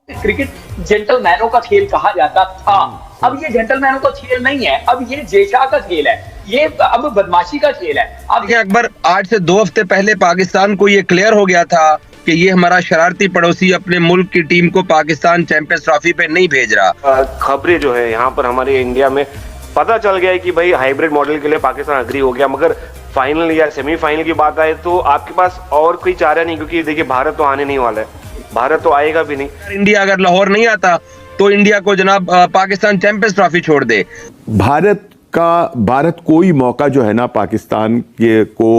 Cricket जेंटलमैनों का खेल कहा जाता था। अब ये जेंटलमैनों का खेल नहीं है, अब ये जेशा का खेल है, ये अब बदमाशी का खेल है। अब देखिए अकबर, आज से 2 हफ्ते पहले पाकिस्तान को ये क्लियर हो गया था कि ये हमारा शरारती पड़ोसी अपने मुल्क की टीम को पाकिस्तान चैंपियंस ट्रॉफी पे नहीं भेज रहा। खबरें जो है यहाँ पर हमारे इंडिया में पता चल गया है कि भाई हाइब्रिड मॉडल के लिए पाकिस्तान अग्री हो गया, मगर फाइनल या सेमीफाइनल की बात आए तो आपके पास और कोई चारा नहीं, क्योंकि देखिए भारत तो आने नहीं वाला है, भारत तो आएगा भी नहीं। इंडिया अगर लाहौर नहीं आता तो इंडिया को जनाब पाकिस्तान चैंपियंस ट्रॉफी छोड़ दे। भारत कोई मौका जो है ना पाकिस्तान के को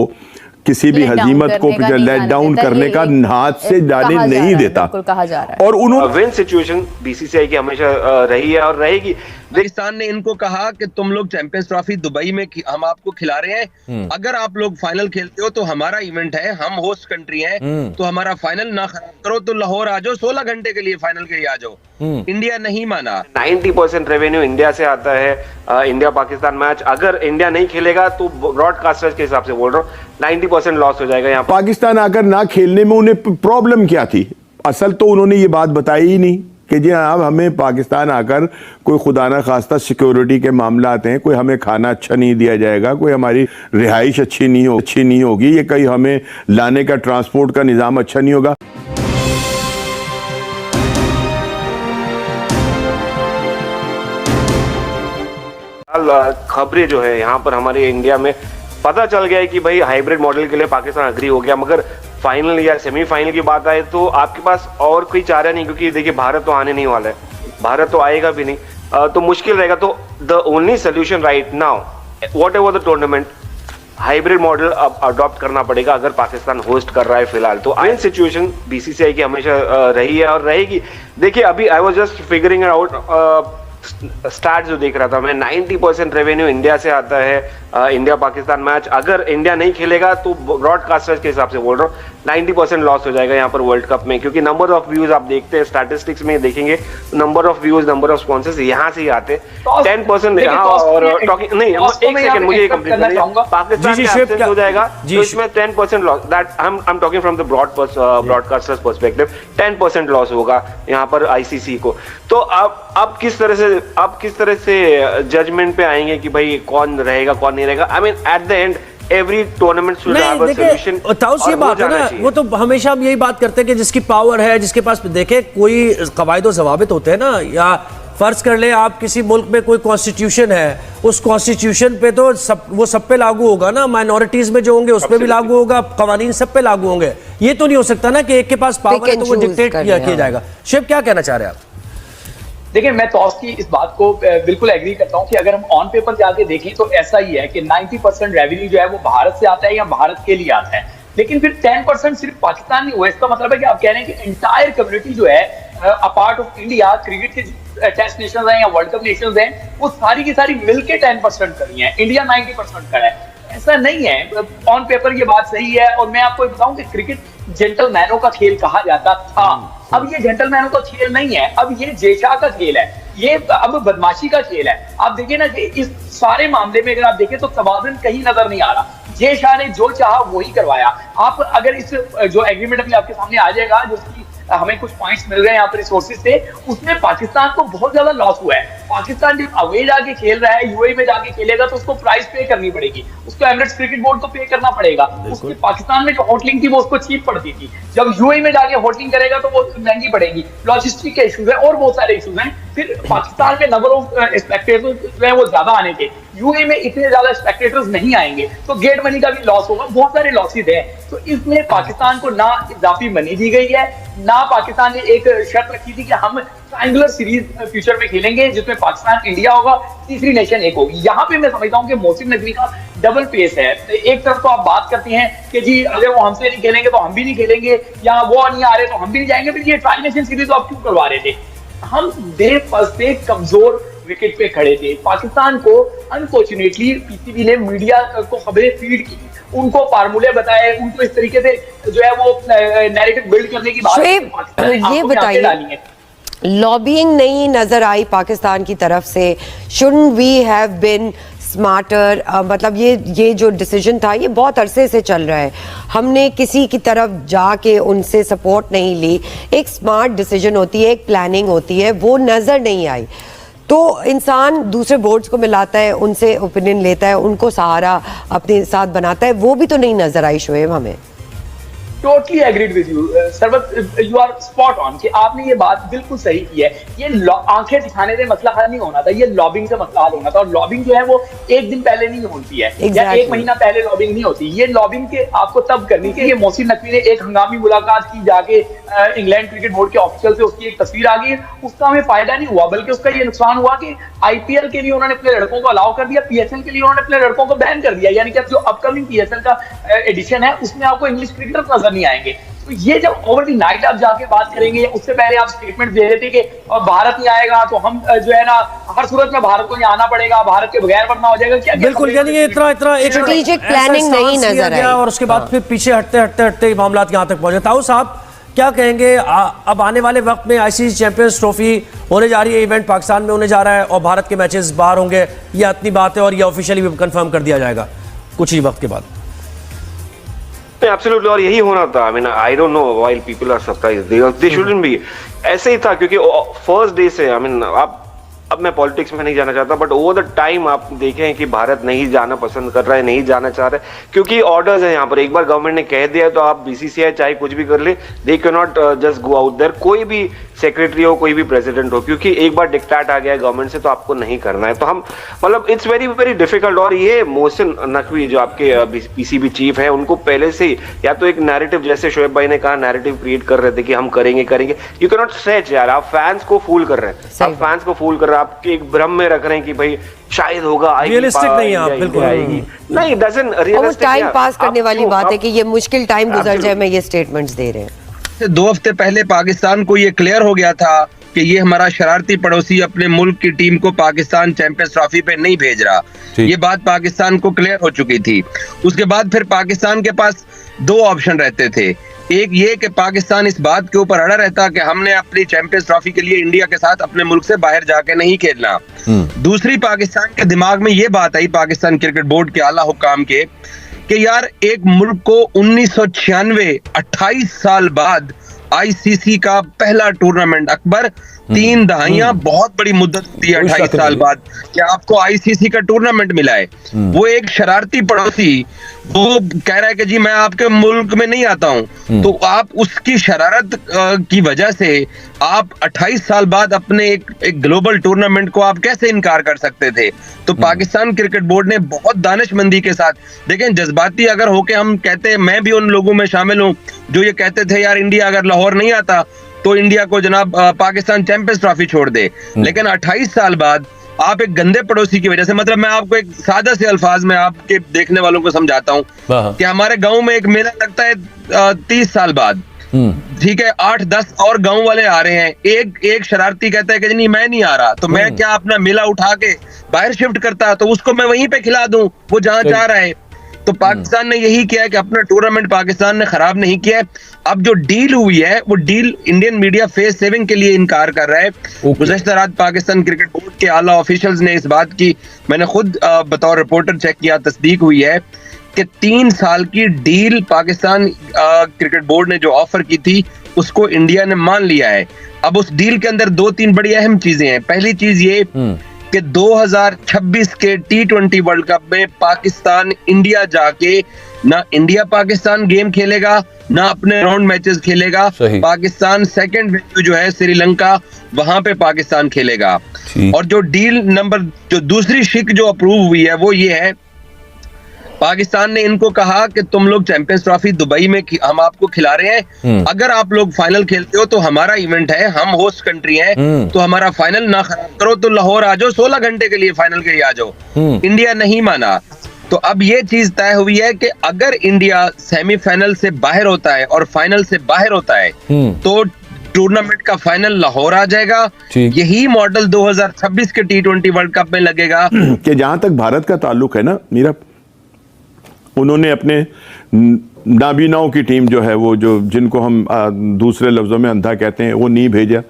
किसी भी हजीमत को लेट डाउन करने का हाथ से जाने नहीं देता। कहा जा रहा है और उन्होंने विन सिचुएशन बीसीसीआई की हमेशा रही है और रहेगी। पाकिस्तान ने इनको कहा कि तुम लोग चैंपियंस ट्रॉफी दुबई में हम आपको खिला रहे हैं, अगर आप लोग फाइनल खेलते हो तो हमारा इवेंट है, हम होस्ट कंट्री हैं, तो हमारा फाइनल ना खराब करो, तो लाहौर आ जाओ 16 घंटे के लिए फाइनल के लिए आ जाओ। इंडिया नहीं माना। 90% रेवेन्यू इंडिया से आता है। इंडिया पाकिस्तान मैच अगर इंडिया नहीं खेलेगा तो ब्रॉडकास्टर्स के हिसाब से बोल रहा हूँ 90% लॉस हो जाएगा। यहाँ पाकिस्तान आकर ना खेलने में उन्हें प्रॉब्लम क्या थी? असल तो उन्होंने ये बात बताई ही नहीं कि जी हाँ हमें पाकिस्तान आकर कोई खुदा ना खास्ता सिक्योरिटी के मामला आते हैं, कोई हमें खाना अच्छा नहीं दिया जाएगा, कोई हमारी रिहाइश अच्छी नहीं होगी, ये कहीं हमें लाने का ट्रांसपोर्ट का निज़ाम अच्छा नहीं होगा। खबरें जो है यहाँ पर हमारे इंडिया में पता चल गया है कि भाई हाइब्रिड मॉडल के लिए पाकिस्तान अग्री हो गया, मगर फाइनल या सेमीफाइनल की बात आए तो आपके पास और कोई चारा नहीं, क्योंकि देखिए भारत तो आने नहीं वाला है, भारत तो आएगा भी नहीं, तो मुश्किल रहेगा। तो the only solution right now what ever the tournament hybrid model अब अडॉप्ट करना पड़ेगा अगर पाकिस्तान होस्ट कर रहा है फिलहाल। तो विन सिचुएशन बीसीसीआई की हमेशा रही है और रहेगी। देखिए अभी I was just figuring out start जो देख रहा था मैं, 90% रेवेन्यू इंडिया से आता है। इंडिया पाकिस्तान मैच अगर इंडिया नहीं खेलेगा तो ब्रॉडकास्टर्स के हिसाब से बोल रहा हूँ 90% लॉस हो जाएगा यहाँ पर वर्ल्ड कप में, क्योंकि नंबर ऑफ व्यूज आप देखते हैं स्टैटिस्टिक्स में देखेंगे, number of views number of sponsors यहाँ से ही आते 10%। और टॉकिंग नहीं, एक सेकंड मुझे कंप्लीट करना चाहूंगा। पाकिस्तान के एब्सेंस हो जाएगा तो इसमें 10% loss, that I am talking from the broadcasters perspective, 10% loss होगा यहाँ पर आईसीसी को। तो अब किस तरह से जजमेंट पे आएंगे कि भाई कौन रहेगा कौन नहीं रहेगा। I mean at the end every tournament should have a solution. Taus ये बात है ना, वो तो हमेशा हम यही बात करते हैं कि जिसकी पावर है, जिसके पास देखे कोई कवायद और ज़वाबित होते हैं ना, या फर्ज कर ले आप किसी मुल्क में कोई कॉन्स्टिट्यूशन है, उस कॉन्स्टिट्यूशन पे तो वो सब पे लागू होगा ना, माइनॉरिटीज में जो होंगे उस पे भी लागू होगा, कवानीन सब पे लागू होंगे। ये तो नहीं हो सकता ना कि एक के पास पावर है तो वो डिक्टेट किया जाएगा। शिव क्या कहना चाह रहे हैं आप? देखिए मैं तौस की इस बात को बिल्कुल एग्री करता हूं कि अगर हम ऑन पेपर जाके देखें तो ऐसा ही है कि 90% रेवेन्यू जो है वो भारत से आता है या भारत के लिए आता है, लेकिन फिर 10% सिर्फ पाकिस्तान नहीं हुआ। इसका मतलब है कि आप कह रहे हैं कि एंटायर कम्युनिटी जो है अपार्ट ऑफ इंडिया, क्रिकेट के टेस्ट नेशंस हैं या वर्ल्ड कप नेशंस हैं, वो सारी की सारी मिलके 10% करी है, इंडिया 90% का है। ऐसा नहीं है, ऑन पेपर ये बात सही है। और मैं आपको बताऊं कि क्रिकेट जेंटलमैनों का खेल कहा जाता था, अब ये जेंटलमैनों का खेल नहीं है, अब ये जेशा का खेल है, ये अब बदमाशी का खेल है। आप देखिए ना कि इस सारे मामले में अगर आप देखें तो तवाज़ुन कहीं नजर नहीं आ रहा। जेशा ने जो चाहा वही करवाया। आप अगर इस जो एग्रीमेंट अभी आपके सामने आ जाएगा, जिसकी हमें कुछ पॉइंट्स मिल रहे हैं यहाँ पर रिसोर्सेज से, उसमें पाकिस्तान को बहुत ज्यादा लॉस हुआ है। पाकिस्तान जब अवे जाके खेल रहा है, यूएई में जाके खेलेगा तो उसको प्राइस पे करनी पड़ेगी, उसको एमिरेट्स क्रिकेट बोर्ड को पे करना पड़ेगा। उसकी पाकिस्तान में जो होटलिंग थी वो उसको चीप पड़ती थी, जब यूएई में जाके होटलिंग करेगा तो वो महंगी पड़ेगी। लॉजिस्टिक के इशूज है और बहुत सारे इशूज हैं। फिर पाकिस्तान में नंबर ऑफ स्पेक्टेटर्स जो है वो ज्यादा आने थे, यूएई में इतने ज्यादा स्पेक्टेटर्स नहीं आएंगे, तो गेट मनी का भी लॉस होगा, बहुत सारे लॉसेज हैं। तो इसमें पाकिस्तान को ना इजाफी मनी दी गई है, ना पाकिस्तान ने एक शर्त रखी थी कि हम ट्रायंगुलर सीरीज फ्यूचर में खेलेंगे जिसमें पाकिस्तान इंडिया होगा, तीसरी नेशन एक होगी। यहाँ पे मैं समझता हूँ कि मोहसिन नकवी का डबल पेस है। एक तरफ तो आप बात करते हैं कि जी अगर वो हमसे नहीं खेलेंगे तो हम भी नहीं खेलेंगे, या वो नहीं आ रहे तो हम भी नहीं जाएंगे, फिर ये ट्राई नेशन सीरीज आप क्यों करवा रहे थे? हम देर फंसते कमजोर विकेट पे खड़े थे। पाकिस्तान को अनफॉर्चुनेटली पीसीबी ने मीडिया को खबरें फीड की, उनको फार्मूले बताए, उनको इस तरीके से जो है वो नैरेटिव बिल्ड करने की बात ये बताइए, लॉबिंग नहीं नजर आई पाकिस्तान की तरफ से? Shouldn't we have been smarter, मतलब ये जो डिसीजन था ये बहुत अरसे से चल रहा है, हमने किसी की तरफ जाके उनसे सपोर्ट नहीं ली। एक स्मार्ट डिसीजन होती है, एक प्लानिंग होती है, वो नज़र नहीं आई। तो इंसान दूसरे बोर्ड्स को मिलाता है, उनसे ओपिनियन लेता है, उनको सहारा अपने साथ बनाता है, वो भी तो नहीं नजर आई शोएब हमें। Totally agreed with you Sarwat, you are spot on कि आपने ये बात बिल्कुल सही की है। ये आंखें दिखाने से मसला हल नहीं होना था, ये लॉबिंग से मसला हल होना था। और लॉबिंग जो है वो एक दिन पहले नहीं होती है या एक महीना पहले लॉबिंग नहीं होती। ये लॉबिंग के आपको तब करनी चाहिए। ये मोहसिन नकवी ने एक हंगामी मुलाकात की जाके इंग्लैंड क्रिकेट बोर्ड के ऑफिशियल से, उसकी एक तस्वीर आ गई, उसका हमें फायदा नहीं हुआ, बल्कि उसका ये नुकसान हुआ कि आईपीएल के लिए उन्होंने अपने लड़कों को अलाउ कर दिया, पीएसएल के लिए उन्होंने अपने लड़कों को बैन कर दिया। यानी कि जो अपकमिंग पीएसएल का एडिशन है उसमें आपको इंग्लिश क्रिकेटर नजर नहीं आएंगे। तो ये जब ओवर दी नाइट आप जाके बात करेंगे, उससे पहले आप स्टेटमेंट दे रहे थे कि भारत नहीं आएगा तो हम जो है ना हर सूरत में भारत को यहाँ आना पड़ेगा, भारत के बगैर वरना हो जाएगा। क्या बिल्कुल, यानी ये इतना एक स्ट्रेटेजिक प्लानिंग नहीं नजर आई और उसके बाद फिर पीछे हटते मामला यहाँ तक पहुंचे। ताऊ साहब क्या कहेंगे, अब आने वाले वक्त में आईसीसी चैंपियंस ट्रॉफी होने जा रही है, इवेंट पाकिस्तान में होने जा रहा है और भारत के मैचेस बाहर होंगे, ये इतनी बात है और ये ऑफिशियली भी कंफर्म कर दिया जाएगा कुछ ही वक्त के बाद। एब्सोल्युटली, और यही होना था। I mean I don't know why people are surprised, they shouldn't be. ऐसे ही था क्योंकि फर्स्ट डे से, आई मीन अब मैं पॉलिटिक्स में नहीं जाना चाहता, बट ओवर द टाइम आप देखें कि भारत नहीं जाना पसंद कर रहा है, नहीं जाना चाह रहा है, क्योंकि ऑर्डर्स है यहाँ पर। एक बार गवर्नमेंट ने कह दिया तो आप बीसीसीआई चाहे कुछ भी कर ले, they can not just go out there. कोई भी सेक्रेटरी हो, कोई भी प्रेसिडेंट हो, क्योंकि एक बार डिक्टेट आ गया गवर्नमेंट से तो आपको नहीं करना है। तो हम मतलब इट्स वेरी वेरी डिफिकल्ट। और ये मोहसिन नकवी जो आपके पीसीबी चीफ है, उनको पहले से या तो एक नैरेटिव, जैसे शोएब भाई ने कहा, नैरेटिव क्रिएट कर रहे थे कि हम करेंगे। यू कैन नॉट स्ट्रेच यार, आप फैंस को फूल कर रहे हैं, आप फैंस को फूल कर रहे हैं, आपके एक भ्रम में रख रहे हैं कि भाई शायद होगा, रियलिस्टिक नहीं है आप, बिल्कुल नहीं, डजंट रियलिस्टिक। टाइम पास करने वाली बात है कि ये मुश्किल टाइम गुजर जाए, मैं ये स्टेटमेंट्स दे रहे हैं। 2 हफ्ते पहले पाकिस्तान को ये क्लियर हो गया था कि ये हमारा शरारती पड़ोसी अपने मुल्क की टीम को पाकिस्तान चैंपियंस ट्रॉफी पे नहीं भेज रहा। ये बात पाकिस्तान को क्लियर हो चुकी थी। उसके बाद फिर पाकिस्तान के पास 2 ऑप्शन रहते थे। एक ये कि पाकिस्तान इस बात के ऊपर अड़ा रहता कि हमने अपनी चैंपियंस ट्रॉफी के लिए इंडिया के साथ अपने मुल्क से बाहर जाके नहीं खेलना। दूसरी, पाकिस्तान के दिमाग में ये बात आई, पाकिस्तान क्रिकेट बोर्ड के आला हुक्काम के, कि यार एक मुल्क को 1996 28 साल बाद आईसीसी का पहला टूर्नामेंट, अकबर 3 दहाइयां बहुत बड़ी मुद्दत होती है 28 साल बाद कि आपको आईसीसी का टूर्नामेंट मिला है। वो एक शरारती पड़ोसी वो कह रहा है कि जी मैं आपके मुल्क में नहीं आता हूं, तो आप उसकी शरारत की वजह से आप 28 साल बाद अपने एक ग्लोबल टूर्नामेंट को आप कैसे इनकार कर सकते थे। तो पाकिस्तान क्रिकेट बोर्ड ने बहुत दानिशमंदी के साथ, देखें जज्बाती अगर होके हम कहते हैं, मैं भी उन लोगों में शामिल हूं जो ये कहते थे यार इंडिया अगर लाहौर नहीं आता तो इंडिया को जनाब पाकिस्तान चैंपियंस ट्रॉफी छोड़ दे, लेकिन 28 साल बाद आप एक गंदे पड़ोसी की वजह से, मतलब मैं आपको एक सादा से अल्फाज में आपके देखने वालों को समझाता हूँ कि हमारे गांव में एक मेला लगता है 30 साल बाद, ठीक है, 8-10 और गांव वाले आ रहे हैं, एक शरारती कहता है कि नहीं मैं नहीं आ रहा, तो मैं क्या अपना मेला उठा के बाहर शिफ्ट करता तो उसको मैं वहीं पे खिला दूं वो जहां जा रहा है। तो पाकिस्तान ने यही किया कि अपना टूर्नामेंट पाकिस्तान ने खराब नहीं किया है। अब जो डील हुई है वो deal Indian media face saving के लिए इनकार कर रहा है। गुज़श्ता रात पाकिस्तान क्रिकेट बोर्ड के आला ऑफिशियल्स ने इस बात की, मैंने खुद बतौर रिपोर्टर चेक किया, तस्दीक हुई है कि 3 साल की डील पाकिस्तान क्रिकेट बोर्ड ने जो ऑफर की थी उसको इंडिया ने मान लिया है। अब उस डील के अंदर 2-3 बड़ी अहम चीजें हैं। पहली चीज ये कि 2026 के T20 वर्ल्ड कप में पाकिस्तान इंडिया जाके ना इंडिया पाकिस्तान गेम खेलेगा ना अपने राउंड मैचेस खेलेगा। पाकिस्तान सेकंड वेन्यू जो है श्रीलंका, वहां पे पाकिस्तान खेलेगा। और जो डील नंबर, जो दूसरी शिक जो अप्रूव हुई है वो ये है, पाकिस्तान ने इनको कहा कि तुम लोग चैंपियंस ट्रॉफी दुबई में हम आपको खिला रहे हैं, अगर आप लोग फाइनल खेलते हो तो हमारा इवेंट है, हम होस्ट कंट्री हैं, तो हमारा फाइनल ना खराब करो, तो लाहौर आ जाओ 16 घंटे के लिए फाइनल के लिए आ जाओ। इंडिया नहीं माना। तो अब ये चीज तय हुई है कि अगर इंडिया सेमीफाइनल से बाहर होता है और फाइनल से बाहर होता है तो टूर्नामेंट का फाइनल लाहौर आ जाएगा। यही मॉडल 2026 के T20 वर्ल्ड कप में लगेगा। कि जहां तक भारत का ताल्लुक है ना मीरा, उन्होंने अपने नाबीनाओं की टीम जो है, वो जो जिनको हम दूसरे लफ्जों में अंधा कहते हैं, वो नहीं भेजा,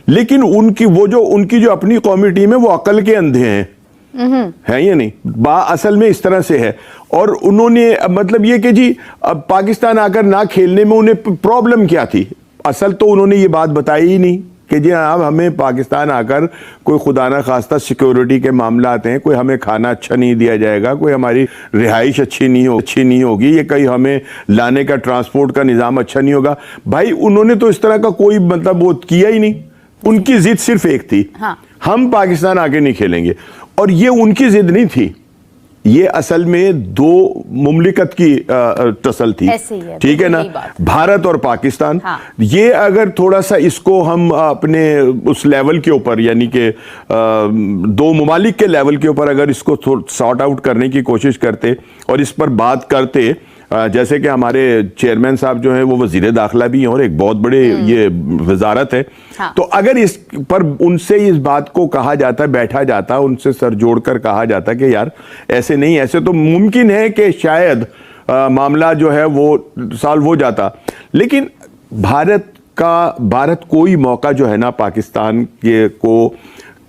लेकिन उनकी जो अपनी कौमी टीम है वो अकल के अंधे हैं। है या नहीं? असल में इस तरह से है। और उन्होंने मतलब ये कि जी अब पाकिस्तान आकर ना खेलने में उन्हें प्रॉब्लम क्या थी? असल तो उन्होंने ये बात बताई ही नहीं कि जी अब हमें पाकिस्तान आकर कोई खुदा ना खास्ता सिक्योरिटी के मामला आते हैं, कोई हमें खाना अच्छा नहीं दिया जाएगा, कोई हमारी रिहाइश अच्छी नहीं होगी, ये कहीं हमें लाने का ट्रांसपोर्ट का निज़ाम अच्छा नहीं होगा। भाई उन्होंने तो इस तरह का कोई मतलब वो किया ही नहीं। उनकी जिद सिर्फ एक थी, हाँ। हम पाकिस्तान आके नहीं खेलेंगे। और ये उनकी जिद नहीं थी, ये असल में दो मुमलिकत की टसल थी, ठीक है ना, भारत और पाकिस्तान। हाँ। ये अगर थोड़ा सा इसको हम अपने उस लेवल के ऊपर यानी कि दो मुमालिक के लेवल के ऊपर अगर इसको सॉर्ट आउट करने की कोशिश करते और इस पर बात करते, जैसे कि हमारे चेयरमैन साहब जो हैं वो वजीर दाखिला भी हैं और एक बहुत बड़े ये वजारत है, हाँ। तो अगर इस पर उनसे इस बात को कहा जाता, बैठा जाता, उनसे सर जोड़कर कहा जाता कि यार ऐसे नहीं, ऐसे तो मुमकिन है कि शायद मामला जो है वो सॉल्व हो जाता। लेकिन भारत कोई मौका जो है ना पाकिस्तान के को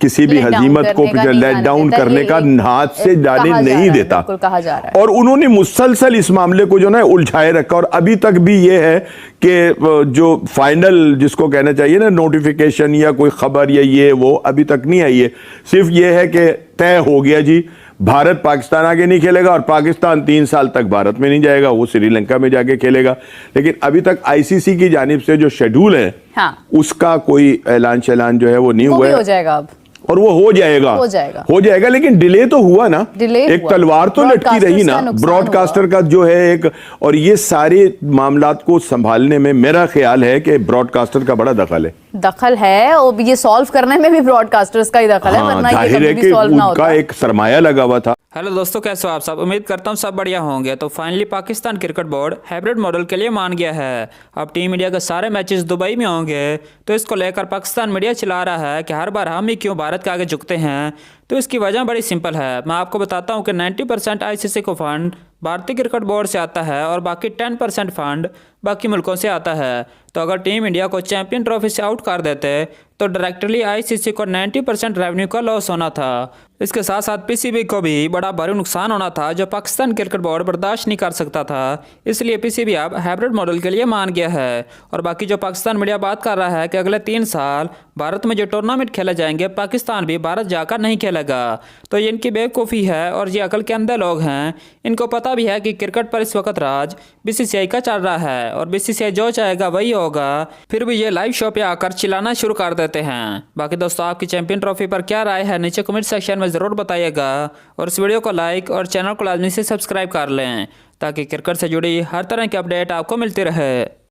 किसी भी हजीमत को लेट डाउन करने का हाथ से जाने नहीं देता। कहा जा रहा है। और उन्होंने मुसलसल इस मामले को जो ना उलझाए रखा और अभी तक भी ये है कि जो फाइनल जिसको कहना चाहिए ना नोटिफिकेशन या कोई खबर या ये वो अभी तक नहीं आई है। सिर्फ ये है कि तय हो गया जी भारत पाकिस्तान आगे नहीं खेलेगा और पाकिस्तान 3 साल तक भारत में नहीं जाएगा, वो श्रीलंका में जाके खेलेगा। लेकिन अभी तक आईसीसी की जानिब से जो शेड्यूल है, हाँ। उसका कोई ऐलान जो है वो नहीं हुआ है। हो जाएगा अब, और वो हो जाएगा लेकिन डिले तो हुआ ना, एक तलवार तो लटकी रही ना ब्रॉडकास्टर का जो है एक। और ये सारे मामलात को संभालने में मेरा ख्याल है कि ब्रॉडकास्टर का बड़ा दखल है और ये सॉल्व करने में भी ब्रॉडकास्टर्स का ही दखल है, वरना ये कभी भी सॉल्व ना होता। उनका एक सरमाया लगा हुआ था। हेलो दोस्तों, कैसे हो आप सब? उम्मीद करता हूँ सब बढ़िया होंगे। तो finally Pakistan cricket board hybrid model के लिए मान गया है। अब टीम इंडिया के सारे मैचेस दुबई में होंगे। तो इसको लेकर पाकिस्तान मीडिया चिल्ला रहा है कि हर बार हम ही क्यों भारत के आगे झुकते हैं। तो इसकी वजह बड़ी सिंपल है। मैं आपको बताता हूँ कि 90% आईसीसी को फंड भारतीय क्रिकेट बोर्ड से आता है और बाकी 10% फंड बाकी मुल्कों से आता है। तो अगर टीम इंडिया को चैंपियन ट्रॉफी से आउट कर देते तो डायरेक्टली आईसीसी को 90% रेवेन्यू का लॉस होना था। इसके साथ साथ पीसीबी को भी बड़ा भारी नुकसान होना था जो पाकिस्तान क्रिकेट बोर्ड बर्दाश्त नहीं कर सकता था। इसलिए पीसीबी अब हाइब्रिड मॉडल के लिए मान गया है। और बाकी जो पाकिस्तान मीडिया बात कर रहा है कि अगले 3 साल भारत में जो टूर्नामेंट खेले जाएंगे पाकिस्तान भी भारत जाकर नहीं खेलेगा, तो ये इनकी बेवकूफ़ी है और ये अकल के अंदर लोग हैं। इनको पता भी है कि क्रिकेट पर इस वक्त राज बीसीसीआई का चल रहा है और बीसीसीआई जो चाहेगा वही होगा। फिर भी ये लाइव शो पे आकर चिल्लाना शुरू कर देते हैं। बाकी दोस्तों, आपकी चैंपियन ट्रॉफी पर क्या राय है नीचे कमेंट सेक्शन में ज़रूर बताइएगा और इस वीडियो को लाइक और चैनल को लाजमी से सब्सक्राइब कर लें ताकि क्रिकेट से जुड़ी हर तरह की अपडेट आपको मिलती रहे।